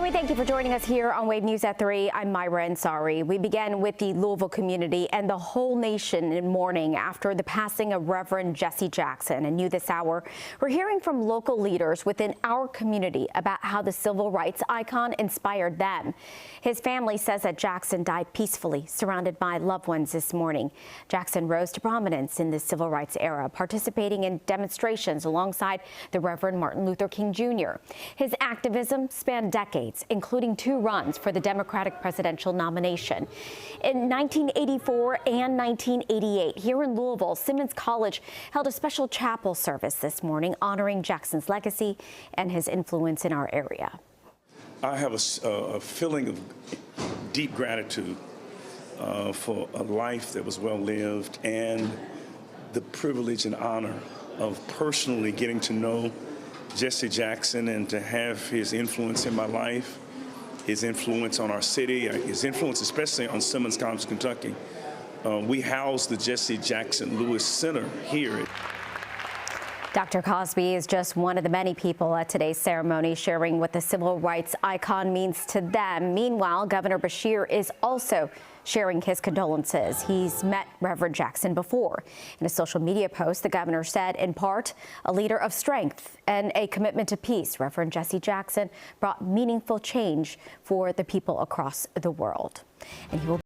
We thank you for joining us here on Wave News at 3. I'm Myra Ansari. We began with the Louisville community and the whole nation in mourning after the passing of Reverend Jesse Jackson. And new this hour, we're hearing from local leaders within our community about how the civil rights icon inspired them. His family says that Jackson died peacefully, surrounded by loved ones this morning. Jackson rose to prominence in the civil rights era, participating in demonstrations alongside the Reverend Martin Luther King Jr. His activism spanned decades, including 2 runs for the Democratic presidential nomination. In 1984 and 1988, here in Louisville, Simmons College held a special chapel service this morning honoring Jackson's legacy and his influence in our area. I have a feeling of deep gratitude for a life that was well lived and the privilege and honor of personally getting to know Jesse Jackson and to have his influence in my life, his influence on our city, his influence especially on Simmons College, Kentucky. We house the Jesse Jackson Lewis Center here. Dr. Cosby is just one of the many people at today's ceremony sharing what the civil rights icon means to them. Meanwhile, Governor Beshear is also sharing his condolences. He's met Reverend Jackson before. In a social media post, the governor said, in part, a leader of strength and a commitment to peace, Reverend Jesse Jackson brought meaningful change for the people across the world. And he will